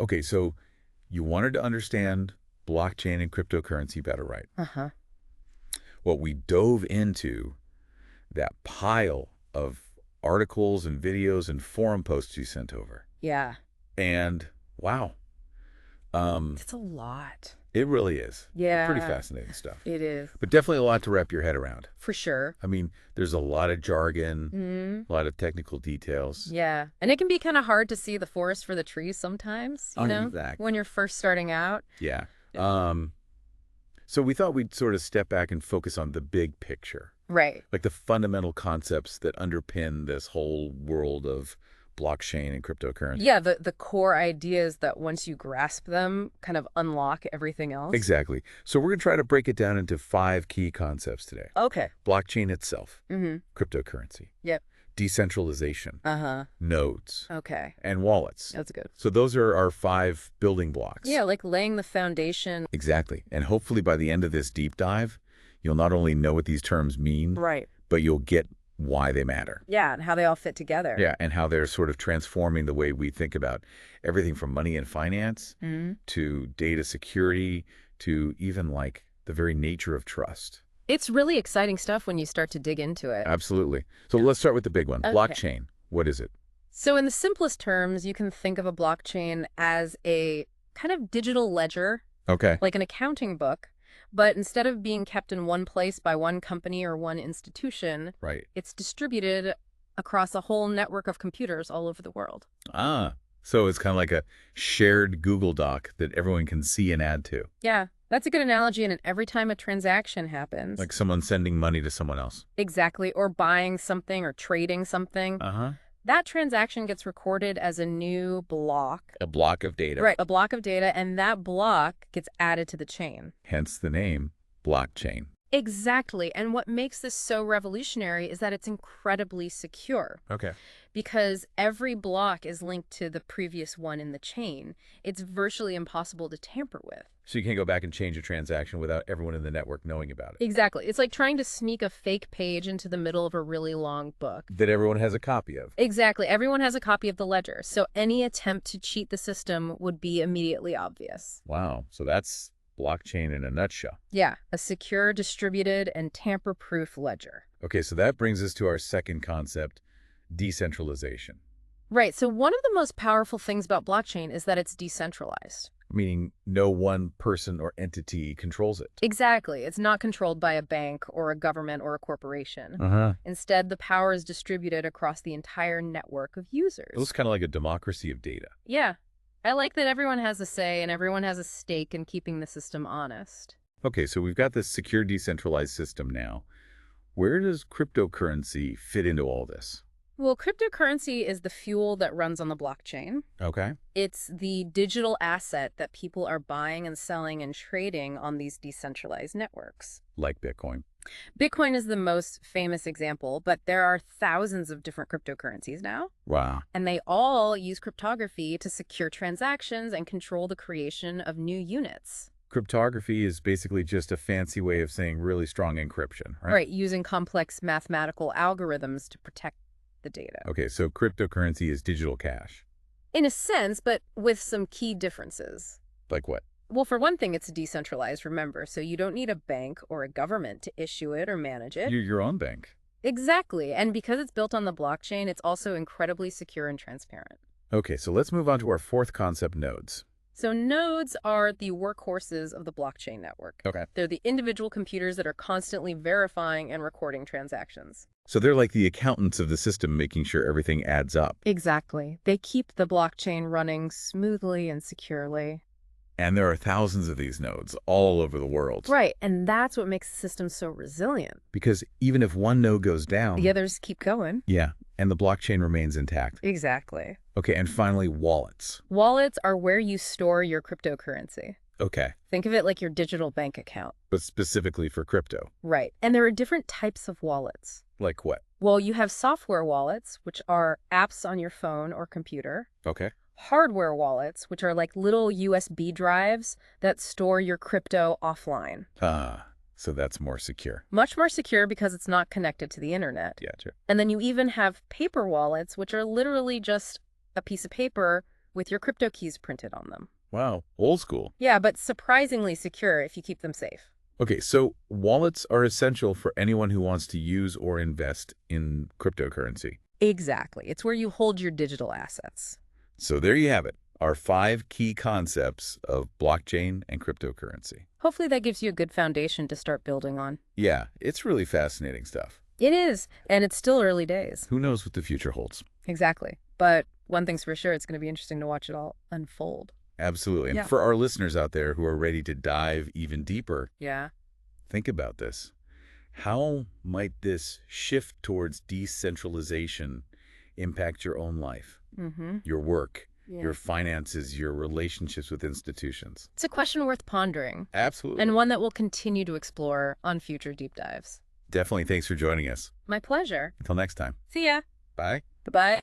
Okay, so you wanted to understand blockchain and cryptocurrency better, right? Uh-huh. Well, we dove into that pile of articles and videos and forum posts you sent over. Yeah. And wow, um, It's a lot. it really is. Pretty Yeah, fascinating stuff. it is. But definitely a lot to wrap your head around. For sure. I mean, there's a lot of jargon, Mm, a lot of technical details. yeah. And it can be kind of hard to see the forest for the trees sometimes, Exactly. when you're first starting out. Yeah. Um, so we thought we'd sort of step back and focus on the big picture, Right. like the fundamental concepts that underpin this whole world of blockchain and cryptocurrency. Yeah, the core ideas that once you grasp them, kind of unlock everything else. Exactly. So we're going to try to break it down into 5 key concepts today. Okay. Blockchain itself, Mm-hmm. cryptocurrency, Yep. decentralization, Uh-huh. nodes, Okay. and wallets. That's good. So those are our 5 building blocks. Yeah, like laying the foundation. Exactly. And hopefully by the end of this deep dive, you'll not only know what these terms mean, Right. but you'll get why they matter. Yeah, and how they all fit together. Yeah, and how they're sort of transforming the way we think about everything from money and finance Mm-hmm. to data security to even like the very nature of trust. It's really exciting stuff when you start to dig into it. Absolutely. So let's start with the big one. Okay. Blockchain. What is it? So in the simplest terms, you can think of a blockchain as a kind of digital ledger, Okay. like an accounting book, but instead of being kept in one place by one company or one institution, Right. it's distributed across a whole network of computers all over the world. Ah, so it's kind of like a shared Google Doc that everyone can see and add to. Yeah, that's a good analogy. And every time a transaction happens, Like someone sending money to someone else. exactly, or buying something or trading something, Uh-huh. that transaction gets recorded as a new block. A block of data. Right, a block of data, and that block gets added to the chain. Hence the name, blockchain. Exactly. And what makes this so revolutionary is that it's incredibly secure Okay. because every block is linked to the previous one in the chain. It's virtually impossible to tamper with. So you can't go back and change a transaction without everyone in the network knowing about it. Exactly. It's like trying to sneak a fake page into the middle of a really long book. That everyone has a copy of. Exactly. Everyone has a copy of the ledger, so any attempt to cheat the system would be immediately obvious. Wow. So that's blockchain in a nutshell. Yeah, a secure, distributed, and tamper-proof ledger. Okay, so that brings us to our second concept, decentralization. Right, so one of the most powerful things about blockchain is that it's decentralized. Meaning no one person or entity controls it. Exactly. It's not controlled by a bank or a government or a corporation. Uh-huh. Instead, the power is distributed across the entire network of users. It looks kind of like a democracy of data. Yeah. I like that everyone has a say and everyone has a stake in keeping the system honest. Okay, so we've got this secure decentralized system now. Where does cryptocurrency fit into all this? Well, cryptocurrency is the fuel that runs on the blockchain. Okay. It's the digital asset that people are buying and selling and trading on these decentralized networks. Like Bitcoin. Bitcoin is the most famous example, but there are thousands of different cryptocurrencies now, Wow. and they all use cryptography to secure transactions and control the creation of new units. Cryptography is basically just a fancy way of saying really strong encryption, right? Right, using complex mathematical algorithms to protect the data. Okay, so cryptocurrency is digital cash. In a sense, but with some key differences. Like what? Well, for one thing, it's decentralized, remember, so you don't need a bank or a government to issue it or manage it. You're your own bank. Exactly, and because it's built on the blockchain, it's also incredibly secure and transparent. Okay, so let's move on to our fourth concept, nodes. So nodes are the workhorses of the blockchain network. Okay. They're the individual computers that are constantly verifying and recording transactions. So they're like the accountants of the system, making sure everything adds up. Exactly. They keep the blockchain running smoothly and securely. And there are thousands of these nodes all over the world. Right, and that's what makes the system so resilient. Because even if one node goes down... The others keep going. Yeah, and the blockchain remains intact. Exactly. Okay, and finally, wallets. Wallets are where you store your cryptocurrency. Okay, Think of it like your digital bank account. but specifically for crypto. Right. And there are different types of wallets. Like what? Well, you have software wallets, which are apps on your phone or computer. Okay. Hardware wallets, which are like little USB drives that store your crypto offline. So that's more secure. Much more secure because it's not connected to the internet. Yeah, sure. And then you even have paper wallets, which are literally just a piece of paper with your crypto keys printed on them. Wow, old school. Yeah, but surprisingly secure if you keep them safe. Okay, so wallets are essential for anyone who wants to use or invest in cryptocurrency. Exactly. It's where you hold your digital assets. So there you have it, our 5 key concepts of blockchain and cryptocurrency. Hopefully that gives you a good foundation to start building on. Yeah, it's really fascinating stuff. It is, and it's still early days. Who knows what the future holds? Exactly. But one thing's for sure, it's going to be interesting to watch it all unfold. Absolutely. And Yeah. for our listeners out there who are ready to dive even deeper, Yeah. think about this. How might this shift towards decentralization impact your own life, your work, your finances, your relationships with institutions? It's a question worth pondering, Absolutely. and one that we'll continue to explore on future deep dives. Definitely. Thanks for joining us. My pleasure. Until next time. See ya. Bye. Bye-bye.